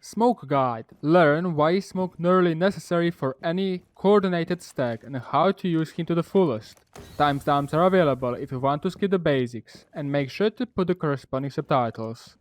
Smoke Guide. Learn why is smoke nearly necessary for any coordinated stack and how to use him to the fullest. Timestamps are available if you want to skip the basics, and make sure to put the corresponding subtitles.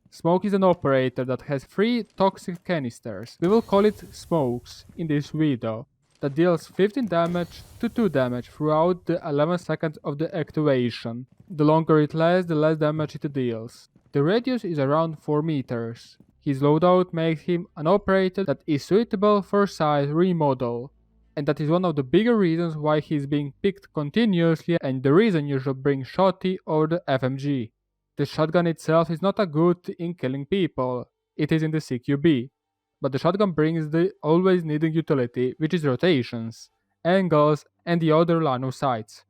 Smoke is an operator that has 3 toxic canisters, we will call it smokes in this video, that deals 15 damage to 2 damage throughout the 11 seconds of the activation. The longer it lasts, the less damage it deals. The radius is around 4 meters. His loadout makes him an operator that is suitable for size remodel, and that is one of the bigger reasons why he is being picked continuously and the reason you should bring Shotty over the FMG. The shotgun itself is not a good in killing people, it is in the CQB, but the shotgun brings the always needed utility, which is rotations, angles, and the other line of sights.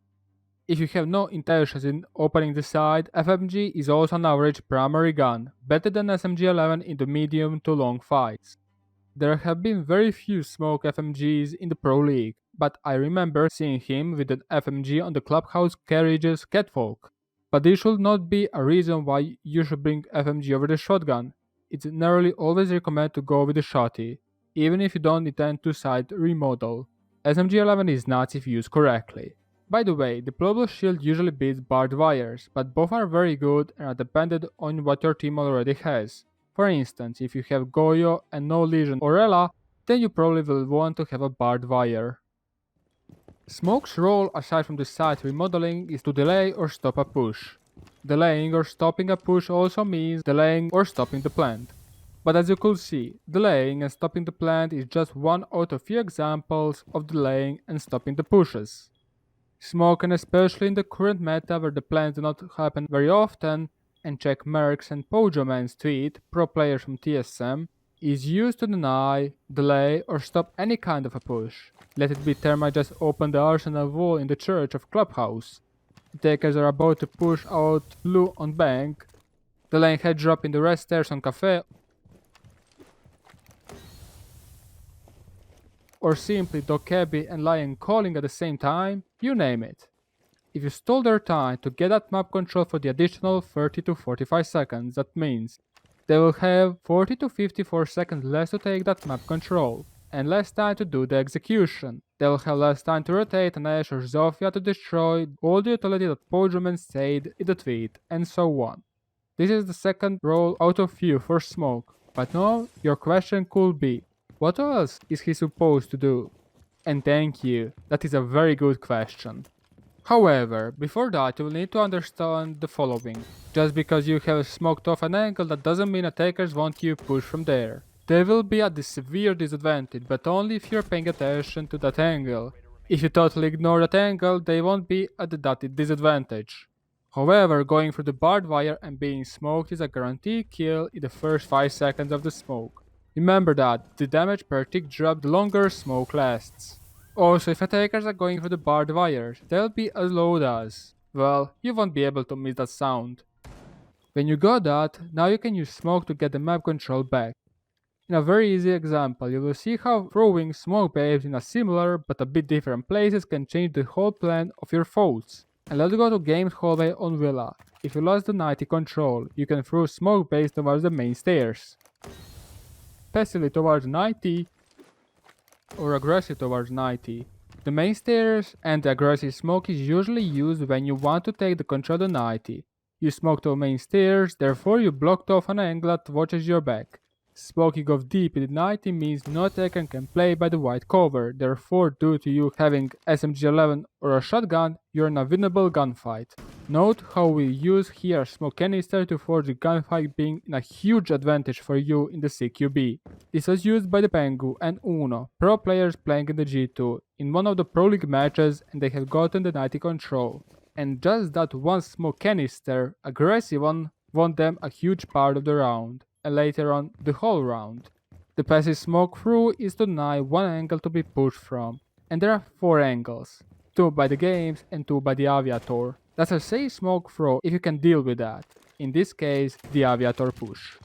If you have no intentions in opening the sight, FMG is also an average primary gun, better than SMG-11 in the medium to long fights. There have been very few smoke FMGs in the Pro League, but I remember seeing him with an FMG on the clubhouse carriage's catwalk. But this should not be a reason why you should bring FMG over the shotgun. It's nearly always recommended to go with the shotty, even if you don't intend to sight remodel. SMG-11 is nuts if used correctly. By the way, deployable shield usually beats barbed wires, but both are very good and are dependent on what your team already has. For instance, if you have Goyo and no Legion or Ela, then you probably will want to have a barbed wire. Smoke's role aside from the sight remodeling is to delay or stop a push. Delaying or stopping a push also means delaying or stopping the plant. But as you could see, delaying and stopping the plant is just one out of few examples of delaying and stopping the pushes. Smoke, and especially in the current meta where the plants do not happen very often, and check Merck's and Pojoman's tweet, pro players from TSM, is used to deny, delay, or stop any kind of a push. Let it be Termite just opened the arsenal wall in the church of Clubhouse. The takers are about to push out blue on bank, delaying head drop in the red stairs on cafe, or simply Dokebi and Lion calling at the same time, you name it. If you stole their time to get that map control for the additional 30 to 45 seconds, that means they will have 40 to 54 seconds less to take that map control, and less time to do the execution. They will have less time to rotate an Ashe or Zofia to destroy all the utility that Pojoman said in the tweet, and so on. This is the second role out of few for Smoke, but now your question could be, what else is he supposed to do? And thank you, that is a very good question. However, before that you will need to understand the following. Just because you have smoked off an angle, that doesn't mean attackers want you push from there. They will be at a severe disadvantage, but only if you're paying attention to that angle. If you totally ignore that angle, they won't be at that disadvantage. However, going through the barbed wire and being smoked is a guaranteed kill in the first 5 seconds of the smoke. Remember that the damage per tick drop the longer smoke lasts. Also, if attackers are going through the barbed wires, they'll be as loud as, well, you won't be able to miss that sound. When you got that, now you can use smoke to get the map control back. In a very easy example, you will see how throwing smoke babes in a similar but a bit different places can change the whole plan of your foes. And let's go to Games Hallway on Villa. If you lost the 90 control, you can throw smoke babes towards the main stairs. Passively towards 90 or aggressive towards 90. The main stairs and the aggressive smoke is usually used when you want to take the control of the 90. You smoke to main stairs, therefore you blocked off an angle that watches your back. Smoking off deep in the 90 means no attacker can play by the white cover, therefore due to you having SMG-11 or a shotgun, you're in a winnable gunfight. Note how we use here smoke canister to force the gunfight being a huge advantage for you in the CQB. This was used by the Pengu and Uno, pro players playing in the G2, in one of the Pro League matches, and they have gotten the 90 control. And just that one smoke canister, aggressive one, won them a huge part of the round, and later on the whole round. The passive smoke through is to deny one angle to be pushed from, and there are 4 angles, 2 by the games and 2 by the aviator. That's a safe smoke throw if you can deal with that, in this case the aviator push.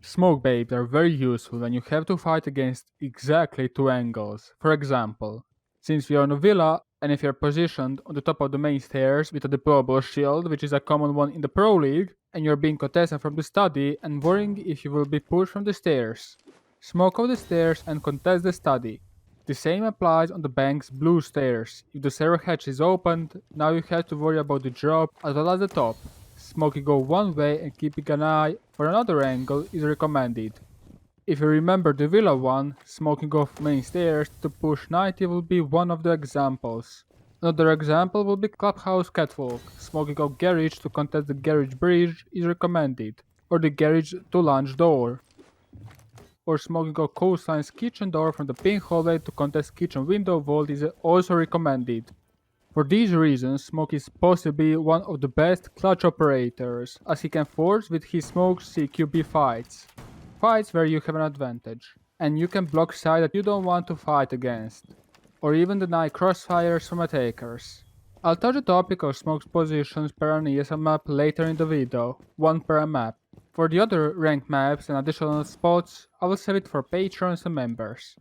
Smoke babes are very useful when you have to fight against exactly 2 angles. For example, since we are on a villa And if you're positioned on the top of the main stairs with a deployable shield, which is a common one in the Pro League, and you're being contested from the study and worrying if you will be pushed from the stairs, smoke off the stairs and contest the study. The same applies on the bank's blue stairs. If the server hatch is opened, now you have to worry about the drop as well as the top. Smoking go one way and keeping an eye for another angle is recommended. If you remember the Villa one, smoking off main stairs to push 90 will be one of the examples. Another example will be Clubhouse Catwalk. Smoking off garage to contest the garage bridge is recommended, or the garage to launch door. Or smoking off Coastline's kitchen door from the pink hallway to contest kitchen window vault is also recommended. For these reasons, Smoke is possibly one of the best clutch operators, as he can force with his smoke CQB fights where you have an advantage, and you can block side that you don't want to fight against, or even deny crossfires from attackers. I'll touch the topic of Smoke's positions per an ESL map later in the video, one per map. For the other ranked maps and additional spots, I will save it for patrons and members.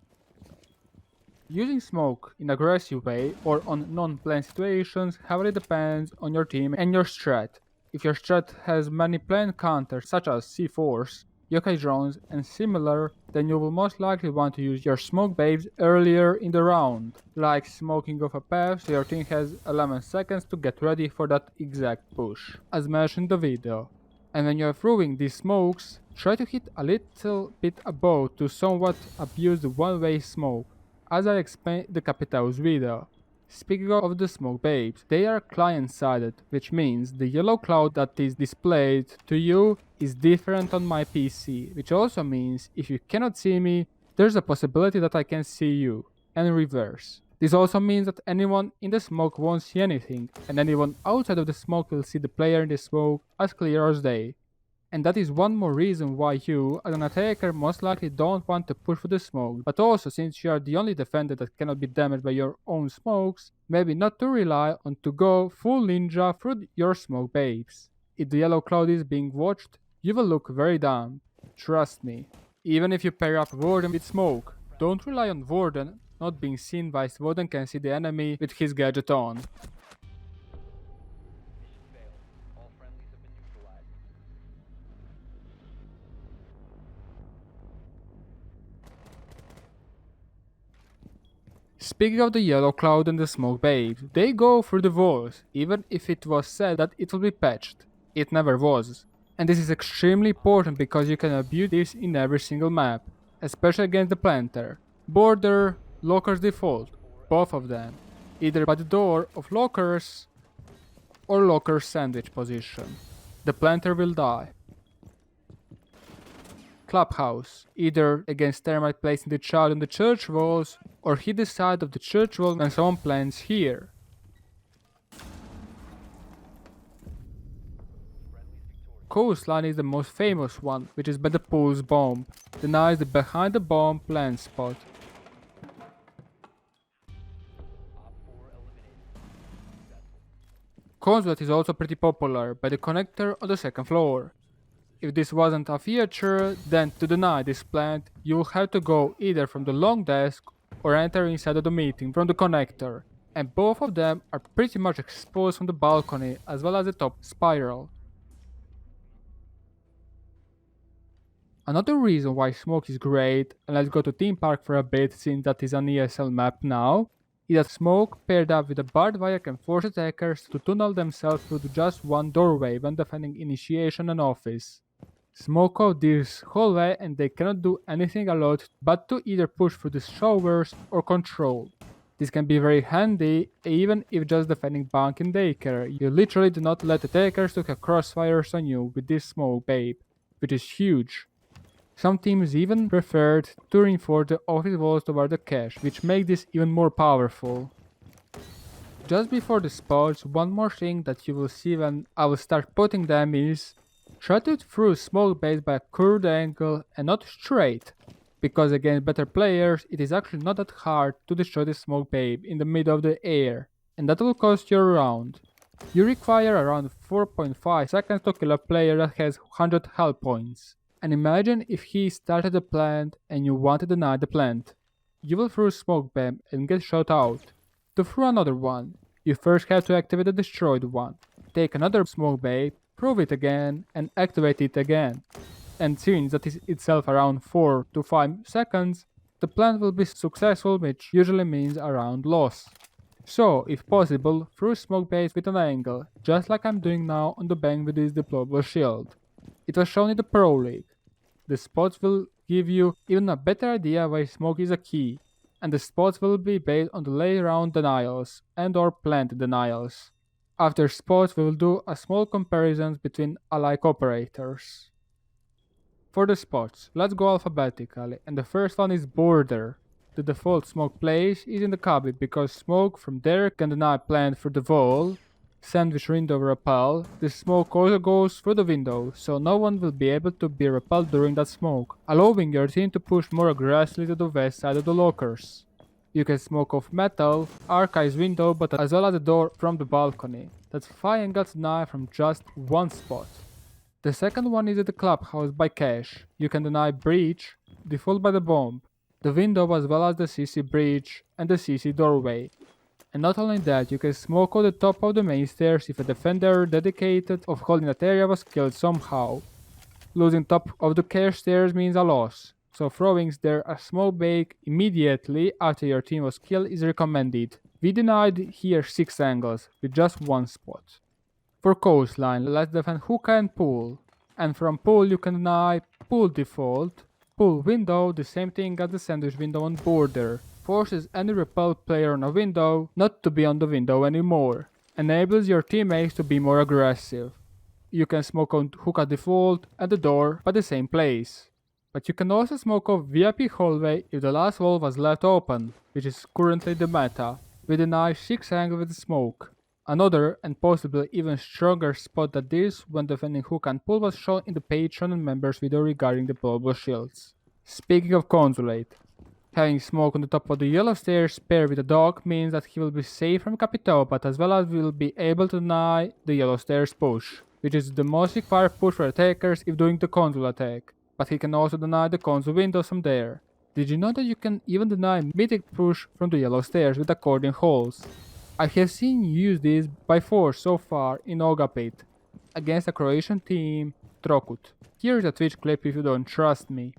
Using smoke in aggressive way or on non-planned situations heavily depends on your team and your strat. If your strat has many planned counters such as C4s, yokai drones and similar, then you will most likely want to use your smoke babes earlier in the round, like smoking off a path so your team has 11 seconds to get ready for that exact push, as mentioned in the video. And when you are throwing these smokes, try to hit a little bit above to somewhat abuse the one-way smoke, as I explained in the Capital's video. Speaking of the smoke babes, they are client-sided, which means the yellow cloud that is displayed to you is different on my PC, which also means if you cannot see me, there's a possibility that I can see you, and reverse. This also means that anyone in the smoke won't see anything, and anyone outside of the smoke will see the player in the smoke as clear as day. And that is one more reason why you, as an attacker, most likely don't want to push for the smoke, but also since you are the only defender that cannot be damaged by your own smokes, maybe not to rely on to go full ninja through your smoke babes. If the yellow cloud is being watched, you will look very dumb. Trust me. Even if you pair up Warden with smoke, don't rely on Warden not being seen whilst Warden can see the enemy with his gadget on. Speaking of the yellow cloud and the smoke babes, they go through the walls, even if it was said that it will be patched. It never was. And this is extremely important because you can abuse this in every single map, especially against the planter. Border, lockers default, both of them, either by the door of lockers or locker sandwich position. The planter will die. Clubhouse, either against thermite placing the child on the church walls, or hit the side of the church wall when someone plants here. Coastline is the most famous one, which is by the pulse bomb, denies the behind the bomb plant spot. Consulate is also pretty popular by the connector on the second floor. If this wasn't a feature, then to deny this plant, you will have to go either from the long desk or enter inside of the meeting from the connector, and both of them are pretty much exposed from the balcony as well as the top spiral. Another reason why smoke is great, and let's go to Theme Park for a bit since that is an ESL map now, is that smoke paired up with a barbed wire can force attackers to tunnel themselves through just one doorway when defending initiation and office. Smoke out this hallway and they cannot do anything a lot but to either push through the showers or control. This can be very handy even if just defending bank and daycare. You literally do not let attackers to have crossfires on you with this smoke babe, which is huge. Some teams even preferred to reinforce the office walls toward the cache, which makes this even more powerful. Just before the spots, one more thing that you will see when I will start putting them is try to throw smoke base by a curved angle and not straight, because against better players it is actually not that hard to destroy the smoke babe in the middle of the air, and that will cost you a round. You require around 4.5 seconds to kill a player that has 100 health points. And imagine if he started a plant and you want to deny the plant. You will throw smoke bomb and get shot out. To throw another one, you first have to activate the destroyed one. Take another smoke bay, throw it again, and activate it again. And since that is itself around 4 to 5 seconds, the plan will be successful, which usually means around loss. So, if possible, throw smoke bays with an angle, just like I'm doing now on the bank with this deployable shield. It was shown in the Pro League. The spots will give you even a better idea why smoke is a key, and the spots will be based on the lay round denials and or plant denials. After spots we will do a small comparison between alike operators. For the spots, let's go alphabetically, and the first one is border. The default smoke place is in the cubby because smoke from there can deny plant through the wall, sandwich window repel. The smoke also goes through the window, so no one will be able to be repelled during that smoke, allowing your team to push more aggressively to the west side of the lockers. You can smoke off metal, archives window, but as well as the door from the balcony. That's 5 angles deny from just one spot. The second one is at the clubhouse by cache. You can deny breach, default by the bomb, the window as well as the CC breach and the CC doorway. And not only that, you can smoke on the top of the main stairs if a defender dedicated of holding that area was killed somehow. Losing top of the cache stairs means a loss, so throwing there a smoke bake immediately after your team was killed is recommended. We denied here 6 angles with just one spot. For coastline, let's defend hookah and pool. And from pool you can deny pool default, pool window, the same thing as the sandwich window on border. Forces any repelled player on a window not to be on the window anymore. Enables your teammates to be more aggressive. You can smoke on hookah default and the door by the same place. But you can also smoke off VIP hallway if the last wall was left open, which is currently the meta. We deny 6 angle with the smoke. Another, and possibly even stronger spot than this when defending hook and pull was shown in the Patron and members video regarding the deployable shields. Speaking of consulate, having smoke on the top of the yellow stairs paired with a dog means that he will be safe from Capitao, but as well as will be able to deny the yellow stairs push, which is the most required push for attackers if doing the consul attack, but he can also deny the consul windows from there. Did you know that you can even deny mythic push from the yellow stairs with accordion holes? I have seen you use this by force so far in Ogapit, against a Croatian team, Trokut. Here is a Twitch clip if you don't trust me.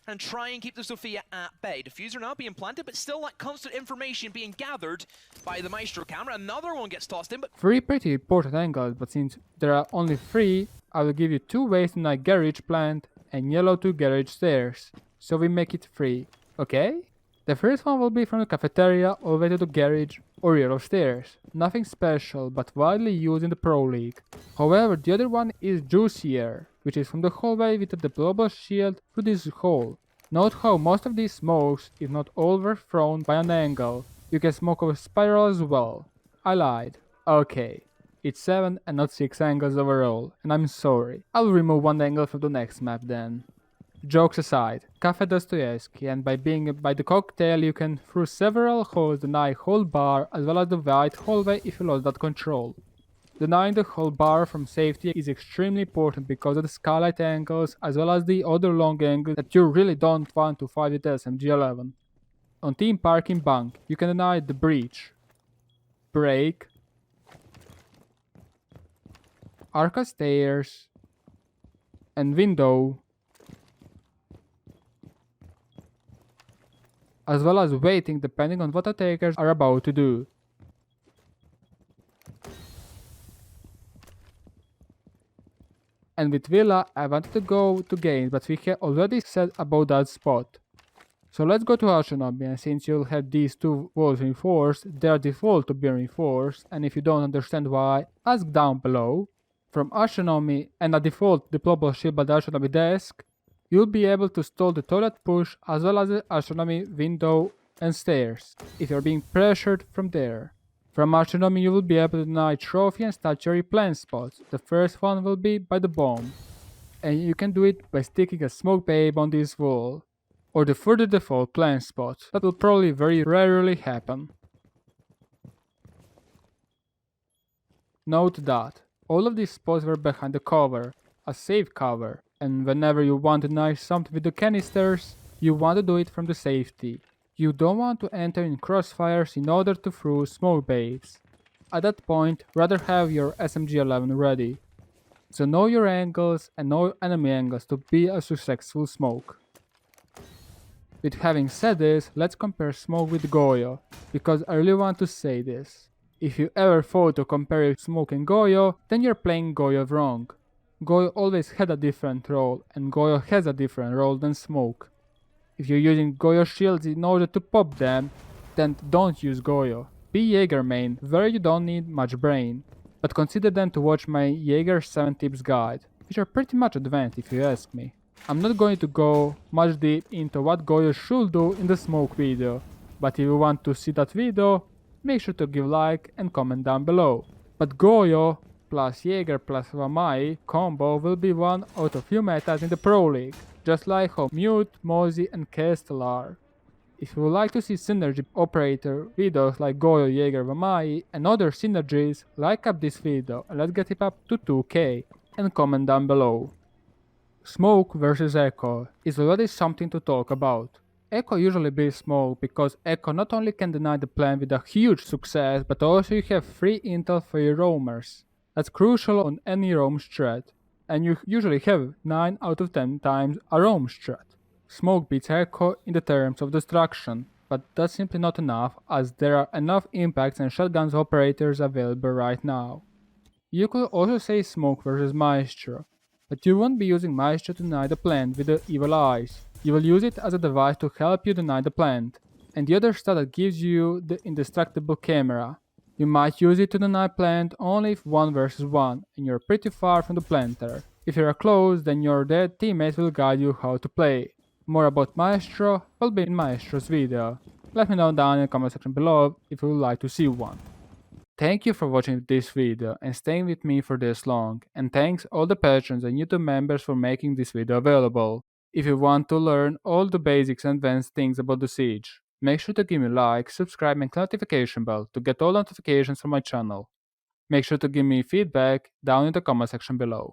And try and keep the Sophia at bay. Diffuser now being planted, but still that constant information being gathered by the Maestro camera. Another one gets tossed in, but 3 pretty important angles, but since there are only 3, I will give you 2 ways to deny garage plant and yellow to garage stairs. So we make it 3, okay? The first one will be from the cafeteria all the way to the garage or yellow stairs. Nothing special, but widely used in the Pro League. However, the other one is Juicier, which is from the hallway with a deployable shield to this hole. Note how most of these smokes, if not all, were thrown by an angle. You can smoke over spiral as well. I lied. Okay. It's 7 and not 6 angles overall, and I'm sorry. I'll remove 1 angle from the next map then. Jokes aside, Cafe Dostoevsky, and by being by the cocktail you can through several holes deny whole bar as well as the white hallway if you lost that control. Denying the whole bar from safety is extremely important because of the skylight angles as well as the other long angles that you really don't want to fight with SMG-11. On team parking bunk, you can deny the breach, break, arca stairs, and window, as well as waiting depending on what attackers are about to do. And with Villa, I wanted to go to games, but we have already said about that spot. So let's go to Astronomy, and since you'll have these 2 walls reinforced, they are default to be reinforced, and if you don't understand why, ask down below. From Astronomy and a default deployable shield by the Astronomy desk, you'll be able to stall the toilet push as well as the Astronomy window and stairs, if you're being pressured from there. From Astronomy you will be able to deny trophy and statuary plant spots. The first one will be by the bomb, and you can do it by sticking a smoke babe on this wall, or the further default plant spot. That will probably very rarely happen. Note that all of these spots were behind the cover, a safe cover, and whenever you want to deny something with the canisters, you want to do it from the safety. You don't want to enter in crossfires in order to throw smoke baits. At that point, rather have your SMG-11 ready. So know your angles and know enemy angles to be a successful smoke. With having said this, let's compare smoke with Goyo, because I really want to say this. If you ever thought to compare smoke and Goyo, then you're playing Goyo wrong. Goyo always had a different role, and Goyo has a different role than smoke. If you're using Goyo shields in order to pop them, then don't use Goyo. Be Jaeger main, where you don't need much brain. But consider then to watch my Jaeger 7 tips guide, which are pretty much advanced if you ask me. I'm not going to go much deep into what Goyo should do in the smoke video, but if you want to see that video, make sure to give like and comment down below. But Goyo plus Jaeger plus Vamai combo will be one out of few metas in the Pro League, just like how Mute, Mozi and Castle are. If you would like to see synergy operator videos like Goyo, Jaeger, Vamai and other synergies, like up this video and let's get it up to 2k and comment down below. Smoke versus Echo is already something to talk about. Echo usually beats Smoke because Echo not only can deny the plant with a huge success, but also you have free intel for your roamers. That's crucial on any roam strat, and you usually have 9 out of 10 times a roam strat. Smoke beats Echo in the terms of destruction, but that's simply not enough as there are enough impacts and shotguns operators available right now. You could also say Smoke versus Maestro, but you won't be using Maestro to deny the plant with the evil eyes. You will use it as a device to help you deny the plant, and the other stat that gives you the indestructible camera. You might use it to deny plant only if 1 versus 1 and you're pretty far from the planter. If you're close, then your dead teammates will guide you how to play. More about Maestro will be in Maestro's video. Let me know down in the comment section below if you would like to see one. Thank you for watching this video and staying with me for this long, and thanks all the patrons and YouTube members for making this video available. If you want to learn all the basics and advanced things about the siege, make sure to give me a like, subscribe and click the notification bell to get all notifications from my channel. Make sure to give me feedback down in the comment section below.